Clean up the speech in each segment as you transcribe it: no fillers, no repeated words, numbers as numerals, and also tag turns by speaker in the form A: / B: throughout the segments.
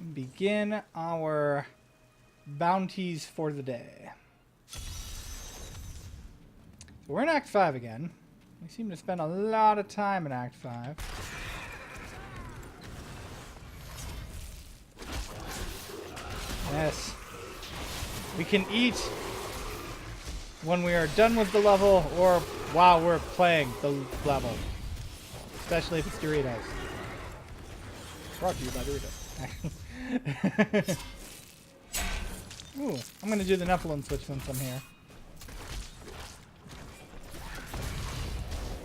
A: begin our bounties for the day. So we're in Act 5 again. We seem to spend a lot of time in Act 5. Yes. We can eat when we are done with the level or while we're playing the level. Especially if it's Doritos. Brought to you by Doritos. Ooh, I'm going to do the Nephilim switch since I'm here.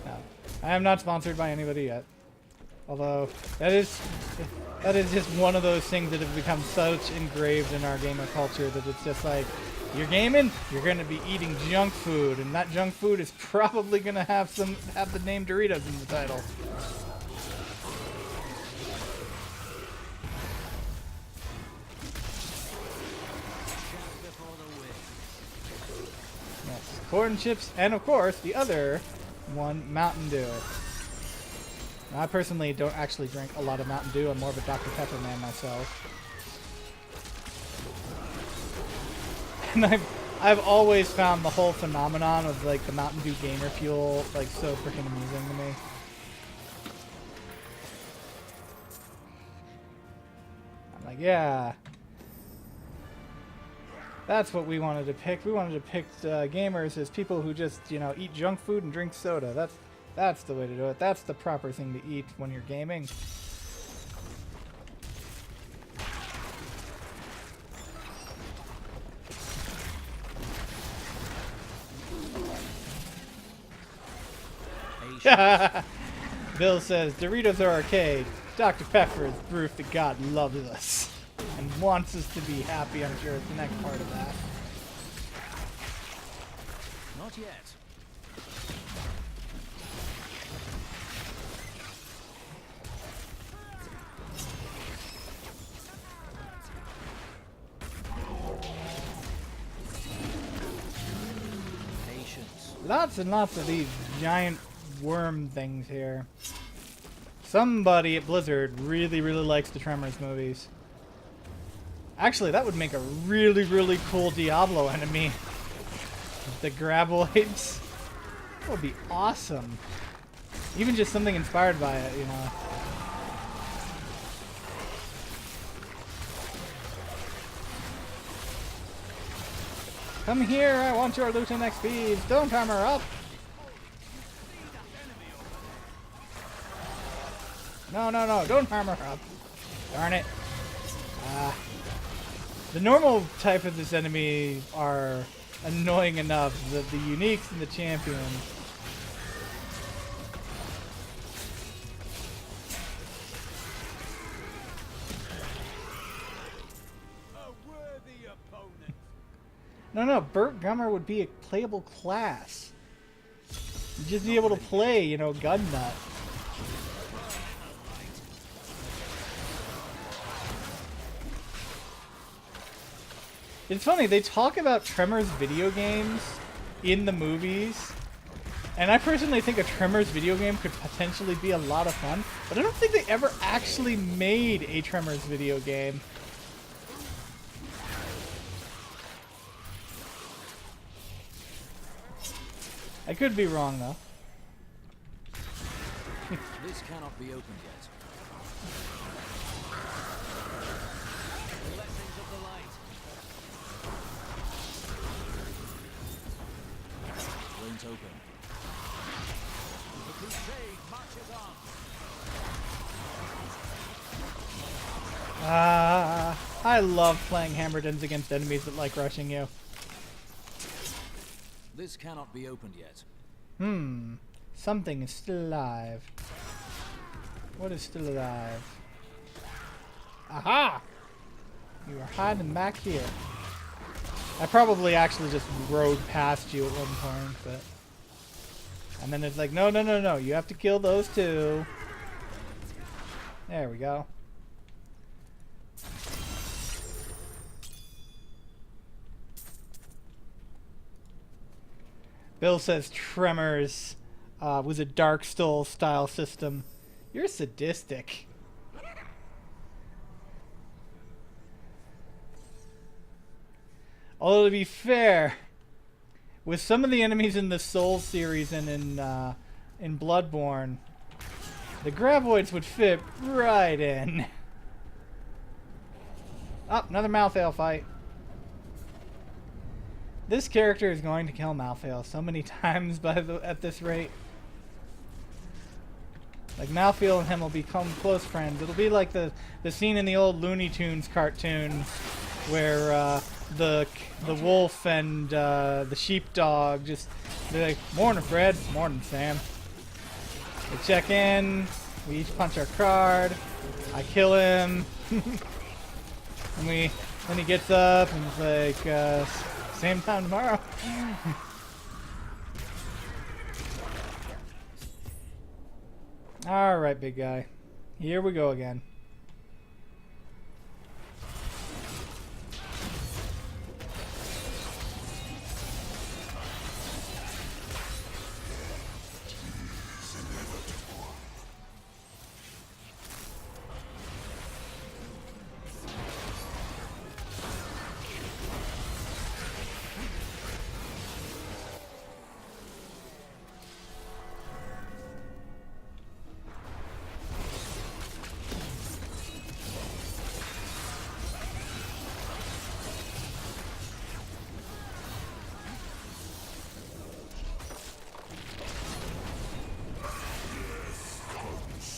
A: No, I am not sponsored by anybody yet. Although, that is just one of those things that have become such engraved in our gamer culture that it's just like, you're gaming, you're going to be eating junk food, and that junk food is probably going to have the name Doritos in the title. Yes, corn chips, and of course, the other one, Mountain Dew. Now, I personally don't actually drink a lot of Mountain Dew. I'm more of a Dr. Pepper man myself. And I've always found the whole phenomenon of like the Mountain Dew gamer fuel like so freaking amusing to me. I'm like, yeah. That's what we wanted to pick. We wanted to pick gamers as people who just, you know, eat junk food and drink soda. That's the way to do it. That's the proper thing to eat when you're gaming. Bill says, Doritos are arcade. Dr. Pepper is proof that God loves us and wants us to be happy, I'm sure, is the next part of that.
B: Not yet.
A: Lots and lots of these giant worm things here. Somebody at Blizzard really, really likes the Tremors movies. Actually, that would make a really, really cool Diablo enemy. The Graboids. That would be awesome. Even just something inspired by it, you know. Come here, I want your loot and XP. Don't hammer up. No, no, no, don't hammer up. Darn it. The normal type of this enemy are annoying enough that the uniques and the champions. No, Burt Gummer would be a playable class. You'd just be able to play, you know, gun nut. It's funny, they talk about Tremor's video games in the movies, and I personally think a Tremor's video game could potentially be a lot of fun, but I don't think they ever actually made a Tremor's video game. I could be wrong, though.
B: This cannot be opened yet. Blessings of the light. Won't open. The crusade marches on.
A: I love playing Hammerdins against enemies that like rushing you.
B: This cannot be opened yet.
A: Something is still alive. What is still alive? Aha! You are hiding back here. I probably actually just rode past you at one point, but... And then it's like, no, no, no, no, you have to kill those two. There we go. Bill says Tremors was a Dark Souls style system. You're sadistic. Although to be fair, with some of the enemies in the Soul series and in Bloodborne, the Graboids would fit right in. Oh, another Malthael fight. This character is going to kill Malthael so many times at this rate. Like, Malthael and him will become close friends. It'll be like the scene in the old Looney Tunes cartoons where the wolf and the sheepdog just be like, "Morning, Fred. Morning, Sam." We check in. We each punch our card. I kill him. And then he gets up and he's like, same time tomorrow. Alright, big guy. Here we go again.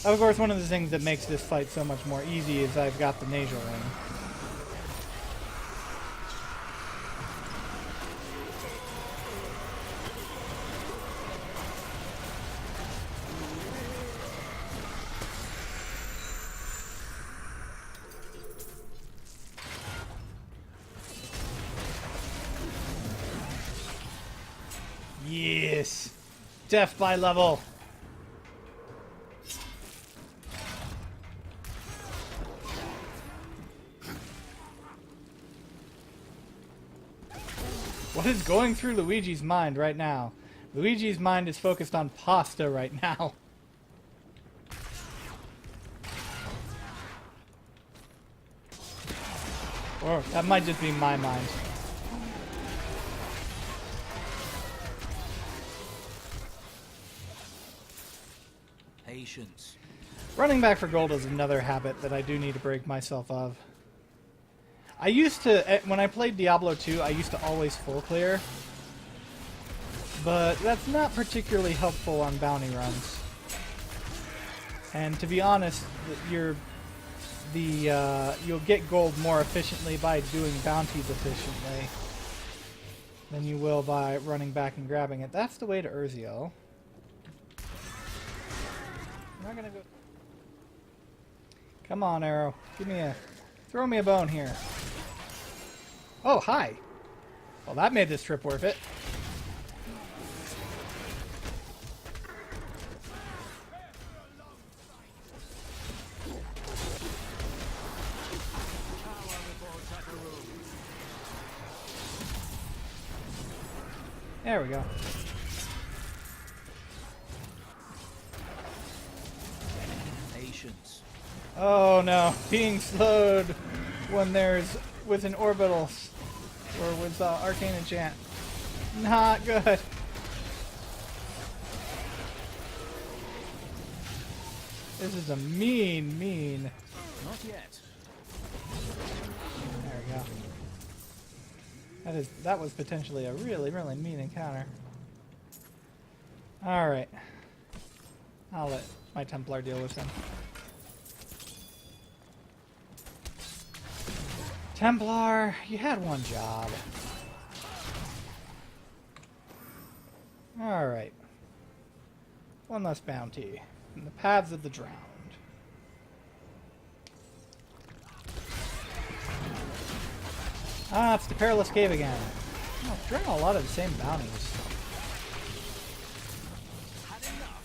A: Of course, one of the things that makes this fight so much more easy is I've got the nasal ring. Yes! Death by level! What is going through Luigi's mind right now? Luigi's mind is focused on pasta right now. Or that might just be my mind.
B: Patience.
A: Running back for gold is another habit that I do need to break myself of. I used to, when I played Diablo 2, I used to always full clear. But that's not particularly helpful on bounty runs. And to be honest, you'll get gold more efficiently by doing bounties efficiently than you will by running back and grabbing it. That's the way to Urziel. I'm not gonna go. Come on, Arrow. Throw me a bone here. Oh, hi. Well, that made this trip worth it. There we go.
B: Patience.
A: Oh no, being slowed when there's with an orbital or with arcane enchant. Not good. This is a mean.
B: Not yet.
A: There we go. That was potentially a really mean encounter. Alright. I'll let my Templar deal with him. Templar, you had one job. Alright. One less bounty. In the paths of the drowned. Ah, it's the perilous cave again. Oh, drawing a lot of the same bounties.
B: Had enough.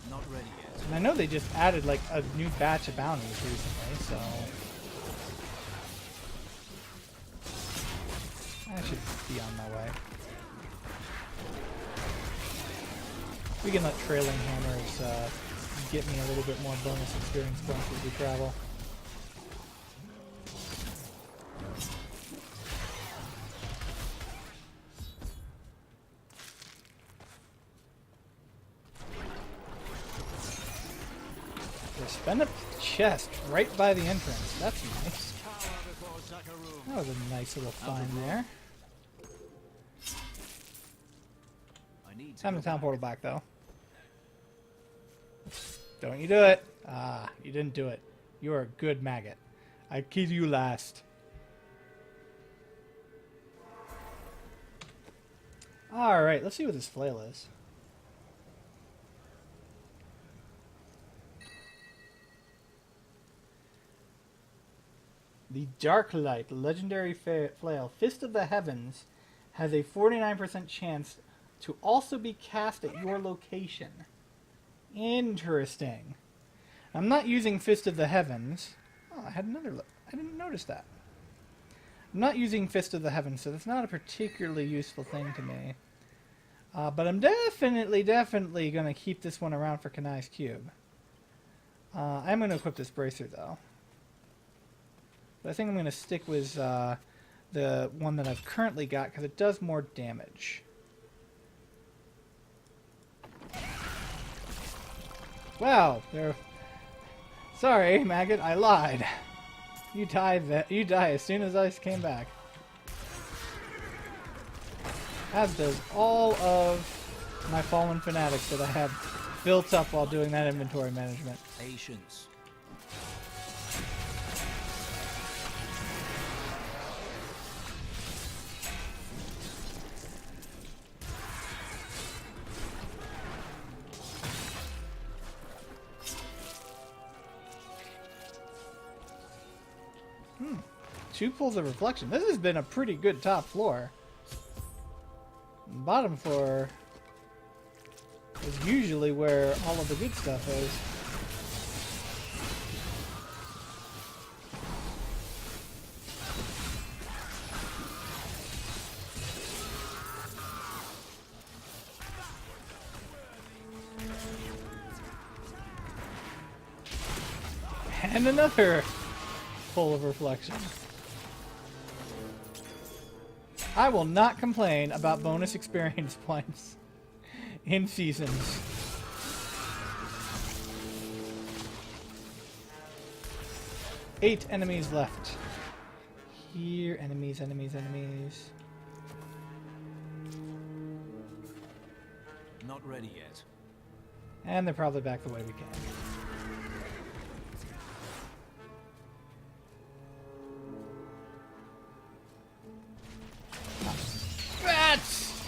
B: Not ready yet.
A: And I know they just added like a new batch of bounties recently, so I should be on my way. We can let trailing hammers get me a little bit more bonus experience points as we travel. spend a chest right by the entrance. That's nice. That was a nice little find there. Time to town portal back, though. Don't you do it. Ah, you didn't do it. You're a good maggot. I killed you last. Alright, let's see what this flail is. The Dark Light, legendary flail, Fist of the Heavens, has a 49% chance to also be cast at your location. Interesting. I'm not using Fist of the Heavens. Oh, I had another look. I didn't notice that. I'm not using Fist of the Heavens, so that's not a particularly useful thing to me. But I'm definitely going to keep this one around for Kanai's Cube. I'm going to equip this bracer, though. But I think I'm going to stick with the one that I've currently got, because it does more damage. Wow, sorry, Maggot, I lied. You die as soon as I came back. As does all of my fallen fanatics that I had built up while doing that inventory management.
B: Patience.
A: Two pools of reflection. This has been a pretty good top floor. Bottom floor is usually where all of the good stuff is. And another pool of reflection. I will not complain about bonus experience points in seasons. Eight enemies left. Here, enemies.
B: Not ready yet.
A: And they're probably back the way we came. Rats!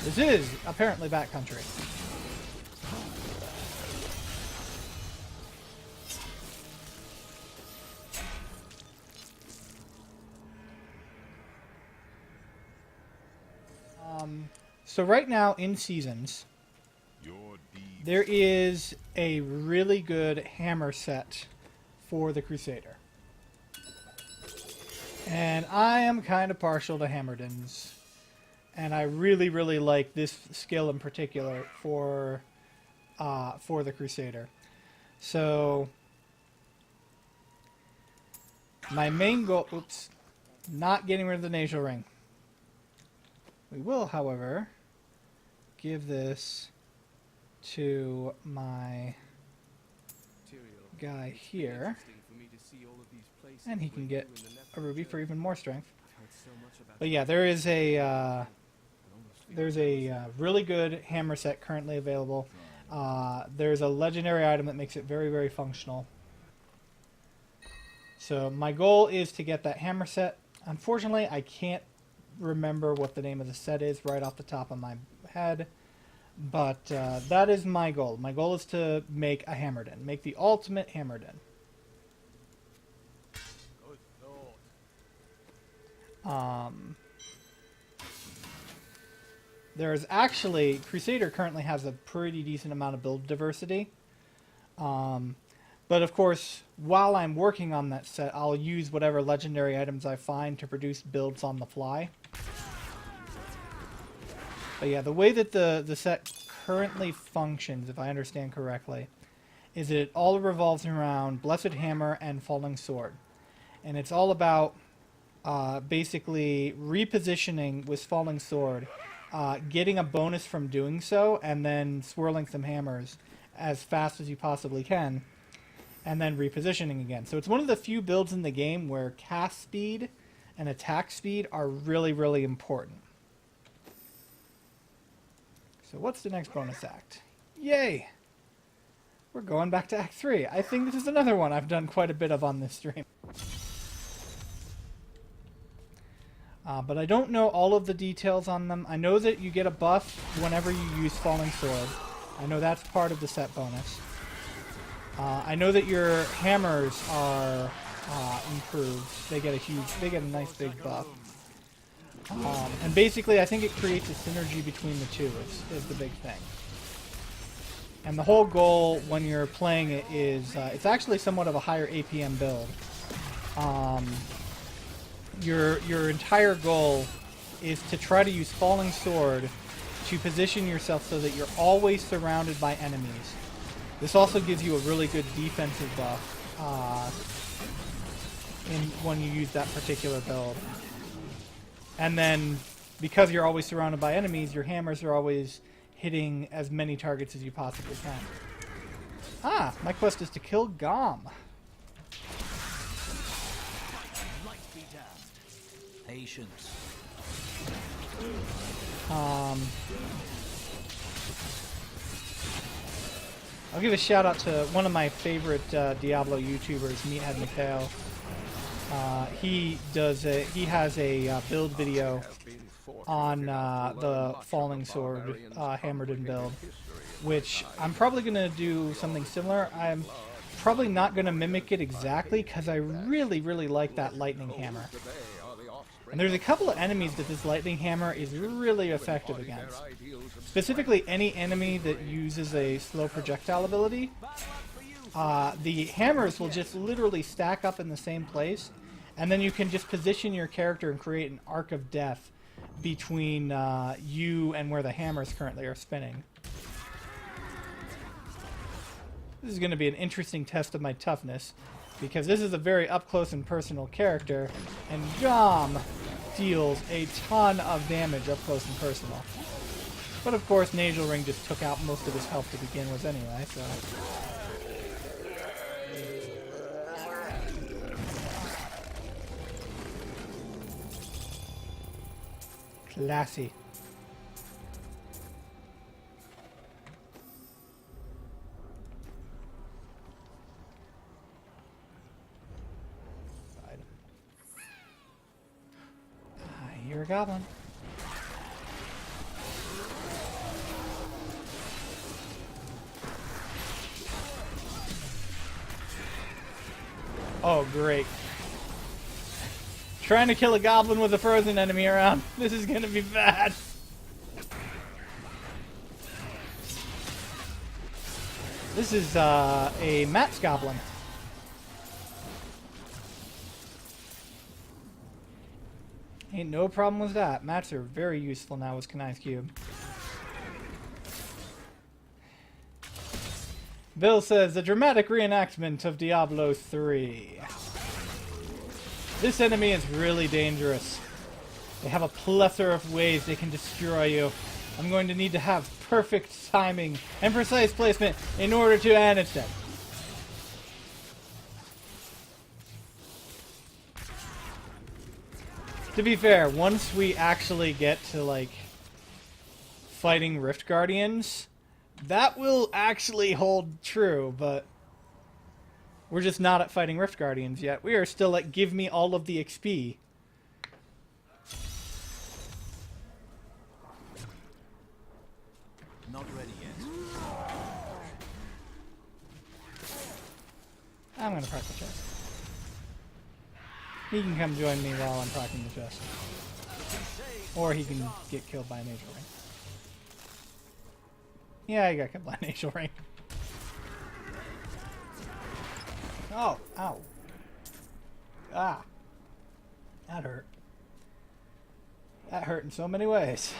A: This is apparently backcountry. So right now in seasons, there is a really good hammer set for the Crusader. And I am kind of partial to Hammerdins. And I really like this skill in particular for the Crusader. So my main goal, not getting rid of the nasal ring. We will, however, give this to my guy here, and he can get a ruby for even more strength. But yeah, there's a really good hammer set currently available. There's a legendary item that makes it very functional. So my goal is to get that hammer set. Unfortunately, I can't remember what the name of the set is right off the top of my head, but that is my goal. My goal is to make a Hammerdin, make the ultimate Hammerdin. There's actually, Crusader currently has a pretty decent amount of build diversity. But of course, while I'm working on that set, I'll use whatever legendary items I find to produce builds on the fly. But yeah, the way that the set currently functions, if I understand correctly, is that it all revolves around Blessed Hammer and Falling Sword. And it's all about basically repositioning with Falling Sword getting a bonus from doing so, and then swirling some hammers as fast as you possibly can, and then repositioning again. So it's one of the few builds in the game where cast speed and attack speed are really, really important. So what's the next bonus act? Yay! We're going back to Act 3. I think this is another one I've done quite a bit of on this stream. But I don't know all of the details on them. I know that you get a buff whenever you use Falling Sword. I know that's part of the set bonus. I know that your hammers are improved. They get a nice big buff. And basically, I think it creates a synergy between the two is the big thing. And the whole goal when you're playing it is, it's actually somewhat of a higher APM build. Your entire goal is to try to use Falling Sword to position yourself so that you're always surrounded by enemies. This also gives you a really good defensive buff when you use that particular build. And then, because you're always surrounded by enemies, your hammers are always hitting as many targets as you possibly can. Ah, my quest is to kill Gom.
B: Patience.
A: I'll give a shout out to one of my favorite Diablo YouTubers, Meathead Malthael. He has a build video on the Falling Sword Hammerdin build, which I'm probably going to do something similar. I'm probably not going to mimic it exactly because I really, really like that lightning hammer. And there's a couple of enemies that this lightning hammer is really effective against. Specifically, any enemy that uses a slow projectile ability, the hammers will just literally stack up in the same place, and then you can just position your character and create an arc of death between you and where the hammers currently are spinning. This is going to be an interesting test of my toughness, because this is a very up-close and personal character, and Gom deals a ton of damage up-close and personal. But of course, Nasal Ring just took out most of his health to begin with anyway, so... Classy. You're a goblin. Oh, great. Trying to kill a goblin with a frozen enemy around. This is gonna be bad. This is a Matt's goblin. Ain't no problem with that. Mats are very useful now with Kanai's Cube. Bill says, a dramatic reenactment of Diablo 3. This enemy is really dangerous. They have a plethora of ways they can destroy you. I'm going to need to have perfect timing and precise placement in order to manage them. To be fair, once we actually get to, like, fighting Rift Guardians, that will actually hold true, but we're just not at fighting Rift Guardians yet. We are still at give me all of the XP.
B: Not ready yet.
A: I'm gonna crack the chest. He can come join me while I'm cracking the chest. Or he can get killed by a Nasal Ring. Yeah, I got killed by a Nasal Ring. Oh, ow. Ah. That hurt. That hurt in so many ways.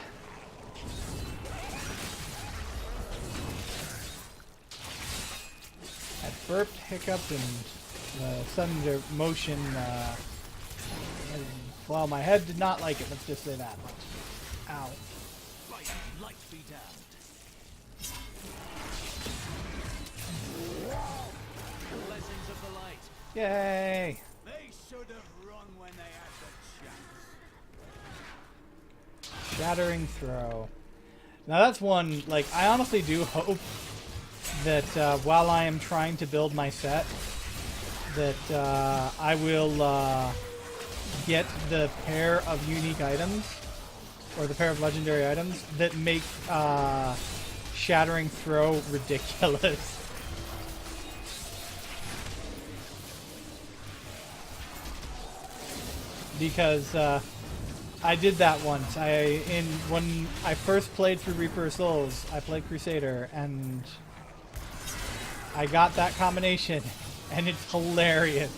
A: I burped, hiccuped, and the sudden motion, well, my head did not like it, let's just say that much. Ow.
B: Light be damned. Blessings of the light.
A: Yay!
C: They should have run when they had the chance.
A: Shattering Throw. Now that's one, like, I honestly do hope that while I am trying to build my set, that I will get the pair of unique items, or the pair of legendary items, that make Shattering Throw ridiculous. Because I did that once. When I first played through Reaper of Souls, I played Crusader, and I got that combination, and it's hilarious.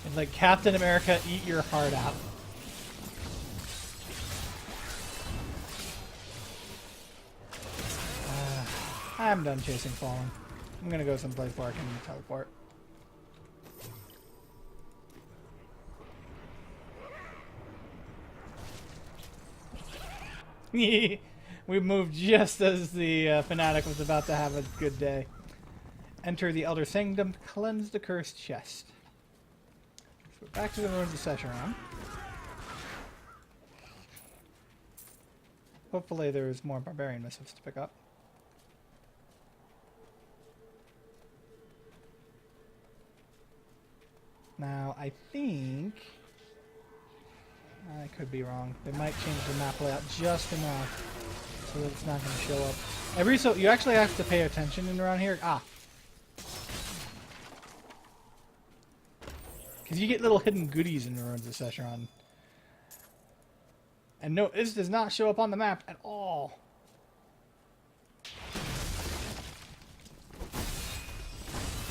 A: It's like Captain America, eat your heart out. I'm done chasing Fallen. I'm gonna go someplace where I can teleport. We moved just as the fanatic was about to have a good day. Enter the Elder Singdam, cleanse the cursed chest. So back to the ruins of Secheron. Hopefully there's more barbarian missives to pick up. Now, I think... I could be wrong. They might change the map layout just enough so that it's not going to show up. Every so you actually have to pay attention in around here. Because you get little hidden goodies in the ruins of Secheron. And no, this does not show up on the map at all.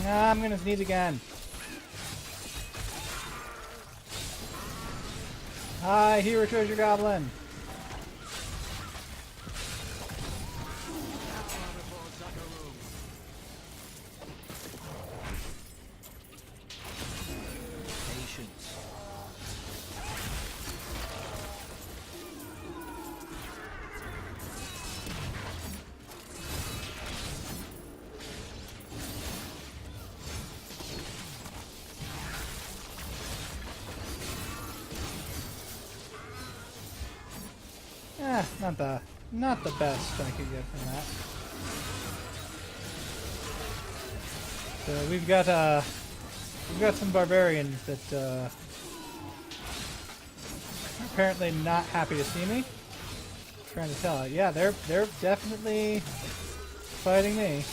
A: I'm going to sneeze again. Hi, here, treasure goblin.
B: Patience.
A: Not the best I could get from that. So we've got some barbarians that are apparently not happy to see me. I'm trying to tell. Yeah, they're definitely fighting me.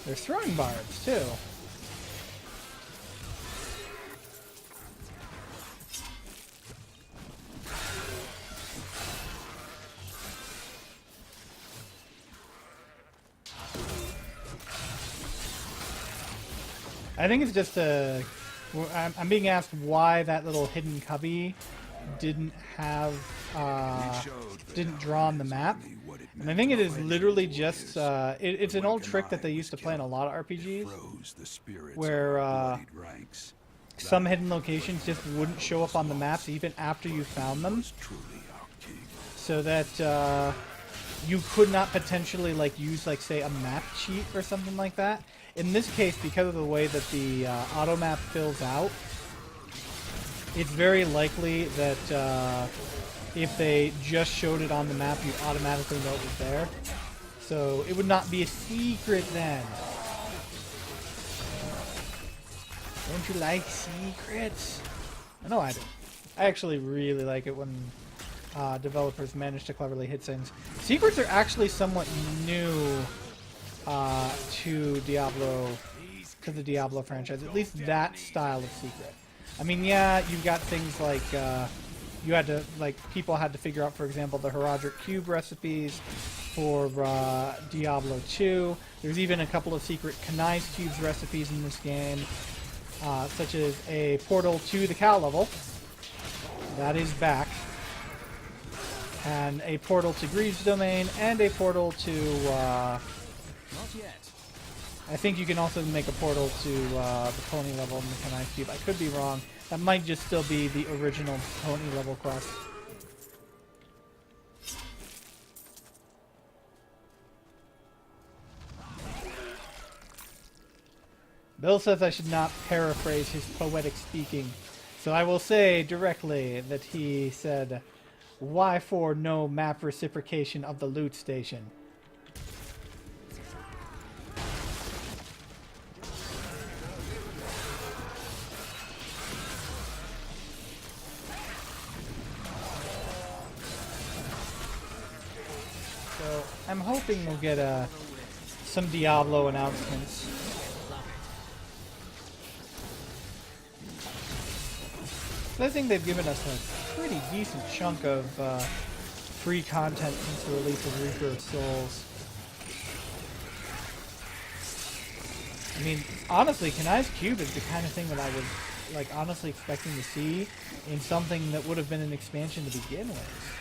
A: They're throwing barbs too. I think it's just I'm being asked why that little hidden cubby didn't have didn't draw on the map, and I think it is literally just it's an old trick that they used to play in a lot of RPGs, where some hidden locations just wouldn't show up on the maps even after you found them, so that you could not potentially use say a map cheat or something like that. In this case, because of the way that the auto map fills out, it's very likely that if they just showed it on the map, you automatically know it was there. So it would not be a secret then. Don't you like secrets? I know I do. I actually really like it when developers manage to cleverly hit things. Secrets are actually somewhat new to Diablo, to the Diablo franchise, at least that style of secret. I mean, yeah, you've got things like people had to figure out, for example, the Herodric Cube recipes for Diablo 2. There's even a couple of secret Kanai's Cubes recipes in this game, such as a portal to the cow level. That is back. And a portal to Greaves Domain, and a portal to
B: Not yet.
A: I think you can also make a portal to the pony level in the Kanai's Cube. I could be wrong. That might just still be the original pony level quest. Bill says I should not paraphrase his poetic speaking, so I will say directly that he said, "Why for no map reciprocation of the loot station?" So I'm hoping we'll get some Diablo announcements. I think they've given us a pretty decent chunk of free content since the release of Reaper of Souls. I mean, honestly, Kanai's Cube is the kind of thing that I was, like, honestly expecting to see in something that would have been an expansion to begin with.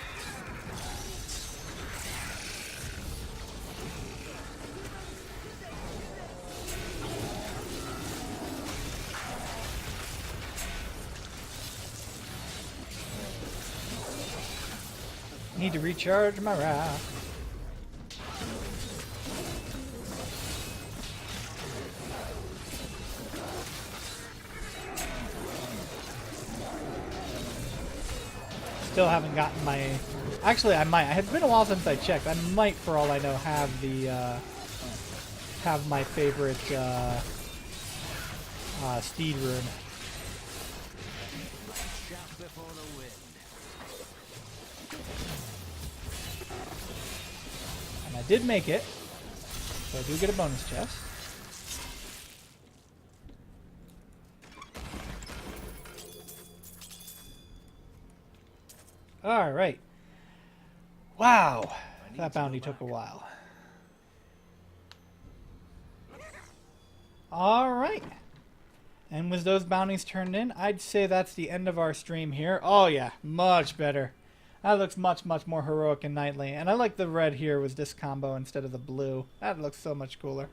A: Need to recharge my wrath. Still haven't gotten my... Actually, I might. It's been a while since I checked. I might, for all I know, have the... have my favorite steed rune.
B: Shaft before the wind.
A: And I did make it, so I do get a bonus chest. Alright. Wow. That bounty took a while. Alright. And with those bounties turned in, I'd say that's the end of our stream here. Oh yeah, much better. That looks much, much more heroic and knightly. And I like the red here with this combo instead of the blue. That looks so much cooler.